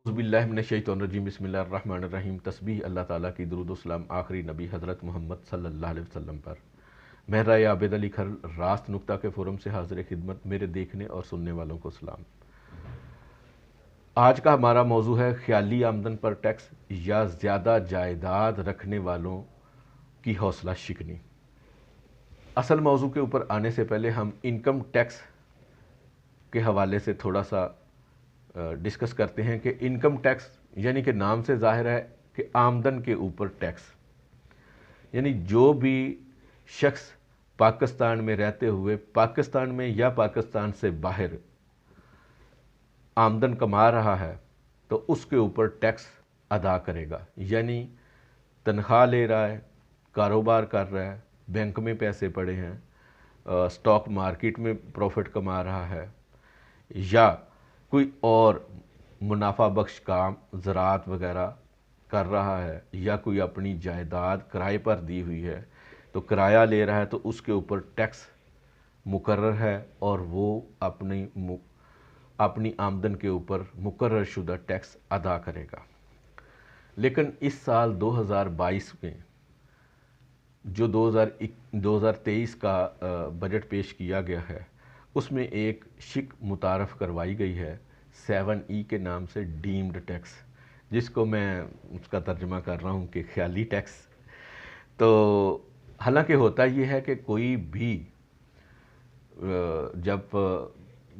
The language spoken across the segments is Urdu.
باللہ من الشیطان الرجیم بسم اللہ الرحمن الرحیم تسبیح اللہ تعالیٰ کی درود و سلام آخری نبی حضرت محمد صلی اللہ علیہ وسلم پر۔ میں رائے عابد علی کھر راست نکتہ کے فورم سے حاضر خدمت میرے دیکھنے اور سننے والوں کو سلام۔ آج کا ہمارا موضوع ہے خیالی آمدن پر ٹیکس یا زیادہ جائیداد رکھنے والوں کی حوصلہ شکنی۔ اصل موضوع کے اوپر آنے سے پہلے ہم انکم ٹیکس کے حوالے سے تھوڑا سا ڈسکس کرتے ہیں کہ انکم ٹیکس یعنی کہ نام سے ظاہر ہے کہ آمدن کے اوپر ٹیکس، یعنی جو بھی شخص پاکستان میں رہتے ہوئے پاکستان میں یا پاکستان سے باہر آمدن کما رہا ہے تو اس کے اوپر ٹیکس ادا کرے گا، یعنی تنخواہ لے رہا ہے، کاروبار کر رہا ہے، بینک میں پیسے پڑے ہیں، سٹاک مارکیٹ میں پروفٹ کما رہا ہے، یا کوئی اور منافع بخش کام زراعت وغیرہ کر رہا ہے، یا کوئی اپنی جائیداد کرائے پر دی ہوئی ہے تو کرایہ لے رہا ہے تو اس کے اوپر ٹیکس مقرر ہے اور وہ اپنی آمدن کے اوپر مقرر شدہ ٹیکس ادا کرے گا۔ لیکن اس سال 2022 میں جو 2023 کا بجٹ پیش کیا گیا ہے اس میں ایک شک متعارف کروائی گئی ہے 7E کے نام سے ڈیمڈ ٹیکس، جس کو میں اس کا ترجمہ کر رہا ہوں کہ خیالی ٹیکس۔ تو حالانکہ ہوتا یہ ہے کہ کوئی بھی جب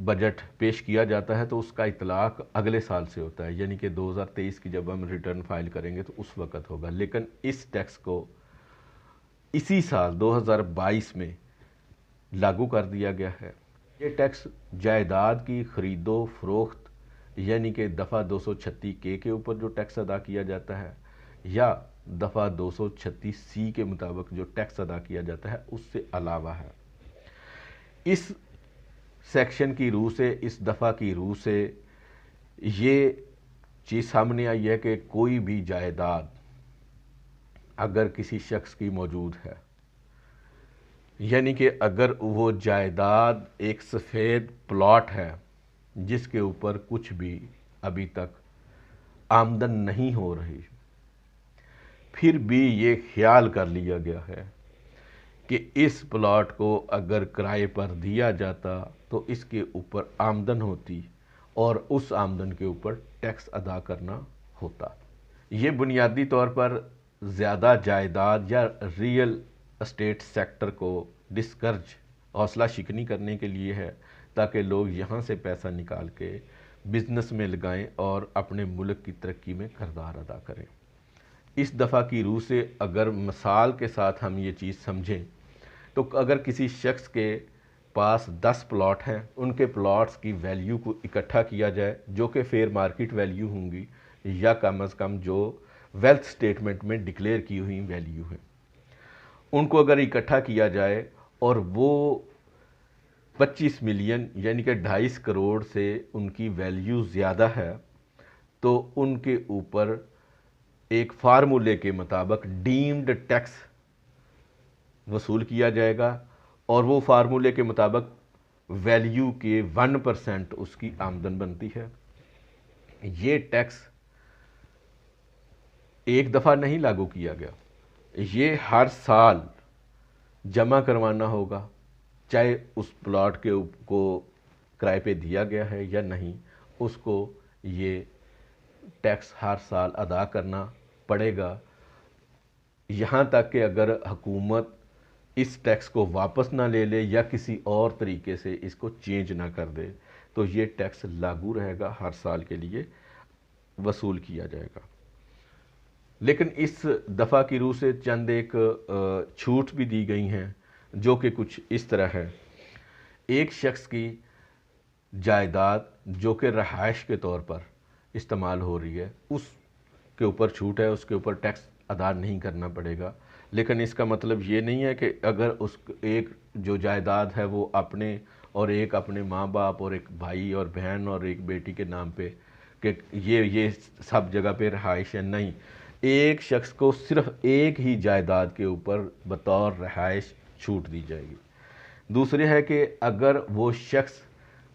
بجٹ پیش کیا جاتا ہے تو اس کا اطلاق اگلے سال سے ہوتا ہے، یعنی کہ 2023 کی جب ہم ریٹرن فائل کریں گے تو اس وقت ہوگا، لیکن اس ٹیکس کو اسی سال 2022 میں لاگو کر دیا گیا ہے۔ یہ ٹیکس جائیداد کی خرید و فروخت یعنی کہ دفعہ 236 کے اوپر جو ٹیکس ادا کیا جاتا ہے یا دفعہ 236C کے مطابق جو ٹیکس ادا کیا جاتا ہے اس سے علاوہ ہے۔ اس سیکشن کی روح سے، اس دفعہ کی روح سے یہ چیز سامنے آئی ہے کہ کوئی بھی جائیداد اگر کسی شخص کی موجود ہے، یعنی کہ اگر وہ جائیداد ایک سفید پلاٹ ہے جس کے اوپر کچھ بھی ابھی تک آمدن نہیں ہو رہی، پھر بھی یہ خیال کر لیا گیا ہے کہ اس پلاٹ کو اگر کرائے پر دیا جاتا تو اس کے اوپر آمدن ہوتی اور اس آمدن کے اوپر ٹیکس ادا کرنا ہوتا۔ یہ بنیادی طور پر زیادہ جائیداد یا ریئل اسٹیٹ سیکٹر کو ڈسکرج حوصلہ شکنی کرنے کے لیے ہے، تاکہ لوگ یہاں سے پیسہ نکال کے بزنس میں لگائیں اور اپنے ملک کی ترقی میں کردار ادا کریں۔ اس دفعہ کی روح سے اگر مثال کے ساتھ ہم یہ چیز سمجھیں تو اگر کسی شخص کے پاس 10 پلاٹ ہیں، ان کے پلاٹس کی ویلیو کو اکٹھا کیا جائے جو کہ فیئر مارکیٹ ویلیو ہوں گی یا کم از کم جو ویلتھ سٹیٹمنٹ میں ڈکلیئر کی ہوئی ویلیو ہیں، ان کو اگر اکٹھا کیا جائے اور وہ 25 ملین یعنی کہ 2.5 کروڑ سے ان کی ویلیو زیادہ ہے تو ان کے اوپر ایک فارمولے کے مطابق ڈیمڈ ٹیکس وصول کیا جائے گا، اور وہ فارمولے کے مطابق ویلیو کے 1% اس کی آمدن بنتی ہے۔ یہ ٹیکس ایک دفعہ نہیں لاگو کیا گیا، یہ ہر سال جمع کروانا ہوگا، چاہے اس پلاٹ کے کو کرائے پہ دیا گیا ہے یا نہیں، اس کو یہ ٹیکس ہر سال ادا کرنا پڑے گا، یہاں تک کہ اگر حکومت اس ٹیکس کو واپس نہ لے لے یا کسی اور طریقے سے اس کو چینج نہ کر دے تو یہ ٹیکس لاگو رہے گا، ہر سال کے لیے وصول کیا جائے گا۔ لیکن اس دفعہ کی روح سے چند ایک چھوٹ بھی دی گئی ہیں جو کہ کچھ اس طرح ہے۔ ایک شخص کی جائیداد جو کہ رہائش کے طور پر استعمال ہو رہی ہے اس کے اوپر چھوٹ ہے، اس کے اوپر ٹیکس ادا نہیں کرنا پڑے گا، لیکن اس کا مطلب یہ نہیں ہے کہ اگر اس ایک جو جائیداد ہے وہ اپنے اور ایک اپنے ماں باپ اور ایک بھائی اور بہن اور ایک بیٹی کے نام پہ کہ یہ سب جگہ پہ رہائش ہے، نہیں، ایک شخص کو صرف ایک ہی جائیداد کے اوپر بطور رہائش چھوٹ دی جائے گی۔ دوسرے ہے کہ اگر وہ شخص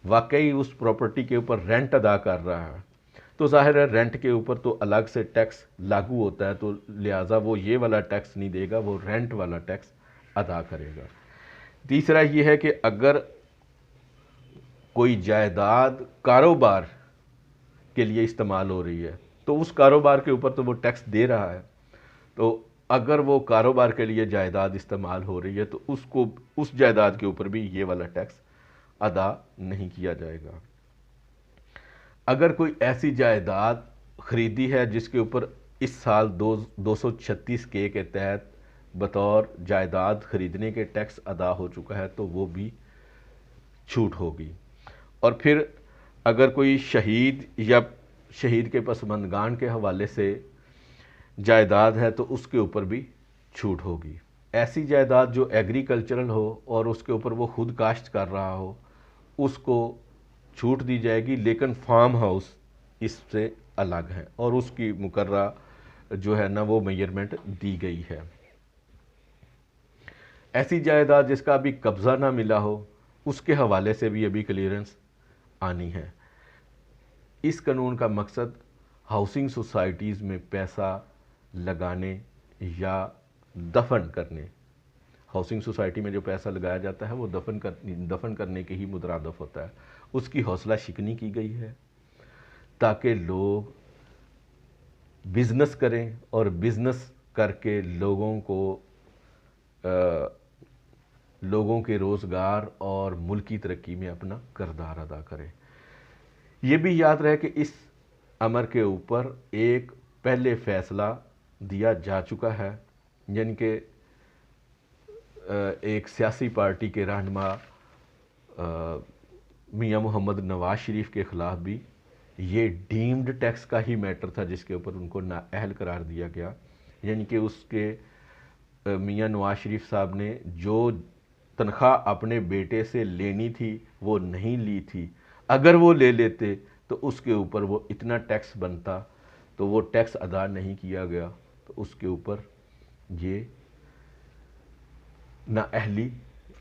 واقعی اس پراپرٹی کے اوپر رینٹ ادا کر رہا ہے تو ظاہر ہے رینٹ کے اوپر تو الگ سے ٹیکس لاگو ہوتا ہے، تو لہٰذا وہ یہ والا ٹیکس نہیں دے گا، وہ رینٹ والا ٹیکس ادا کرے گا۔ تیسرا یہ ہے کہ اگر کوئی جائیداد کاروبار کے لیے استعمال ہو رہی ہے تو اس کاروبار کے اوپر تو وہ ٹیکس دے رہا ہے، تو اگر وہ کاروبار کے لیے جائیداد استعمال ہو رہی ہے تو اس جائیداد کے اوپر بھی یہ والا ٹیکس ادا نہیں کیا جائے گا۔ اگر کوئی ایسی جائیداد خریدی ہے جس کے اوپر اس سال 236 کے تحت بطور جائیداد خریدنے کے ٹیکس ادا ہو چکا ہے تو وہ بھی چھوٹ ہوگی۔ اور پھر اگر کوئی شہید یا شہید کے پسماندگان کے حوالے سے جائیداد ہے تو اس کے اوپر بھی چھوٹ ہوگی۔ ایسی جائیداد جو ایگریکلچرل ہو اور اس کے اوپر وہ خود کاشت کر رہا ہو اس کو چھوٹ دی جائے گی، لیکن فارم ہاؤس اس سے الگ ہے اور اس کی مقررہ جو ہے نا وہ میجرمنٹ دی گئی ہے۔ ایسی جائیداد جس کا ابھی قبضہ نہ ملا ہو اس کے حوالے سے بھی ابھی کلیئرنس آنی ہے۔ اس قانون کا مقصد ہاؤسنگ سوسائٹیز میں پیسہ لگانے یا دفن کرنے، ہاؤسنگ سوسائٹی میں جو پیسہ لگایا جاتا ہے وہ دفن کرنے کے ہی مترادف ہوتا ہے، اس کی حوصلہ شکنی کی گئی ہے تاکہ لوگ بزنس کریں اور بزنس کر کے لوگوں کے روزگار اور ملکی ترقی میں اپنا کردار ادا کریں۔ یہ بھی یاد رہے کہ اس امر کے اوپر ایک پہلے فیصلہ دیا جا چکا ہے، یعنی کہ ایک سیاسی پارٹی کے رہنما میاں محمد نواز شریف کے خلاف بھی یہ ڈیمڈ ٹیکس کا ہی میٹر تھا جس کے اوپر ان کو نااہل قرار دیا گیا، یعنی کہ اس کے میاں نواز شریف صاحب نے جو تنخواہ اپنے بیٹے سے لینی تھی وہ نہیں لی تھی، اگر وہ لے لیتے تو اس کے اوپر وہ اتنا ٹیکس بنتا، تو وہ ٹیکس ادا نہیں کیا گیا تو اس کے اوپر یہ نااہلی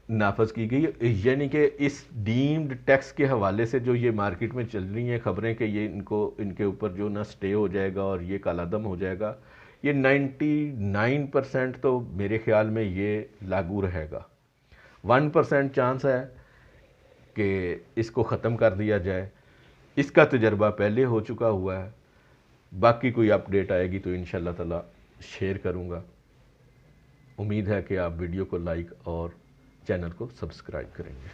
نافذ کی گئی۔ یعنی کہ اس ڈیمڈ ٹیکس کے حوالے سے جو یہ مارکیٹ میں چل رہی ہیں خبریں کہ یہ ان کے اوپر جو نہ سٹے ہو جائے گا اور یہ کالا دم ہو جائے گا، یہ 99% تو میرے خیال میں یہ لاگو رہے گا۔ 1% چانس ہے کہ اس کو ختم کر دیا جائے، اس کا تجربہ پہلے ہو چکا ہوا ہے۔ باقی کوئی اپڈیٹ آئے گی تو انشاءاللہ تعالی شیئر کروں گا۔ امید ہے کہ آپ ویڈیو کو لائک اور چینل کو سبسکرائب کریں گے۔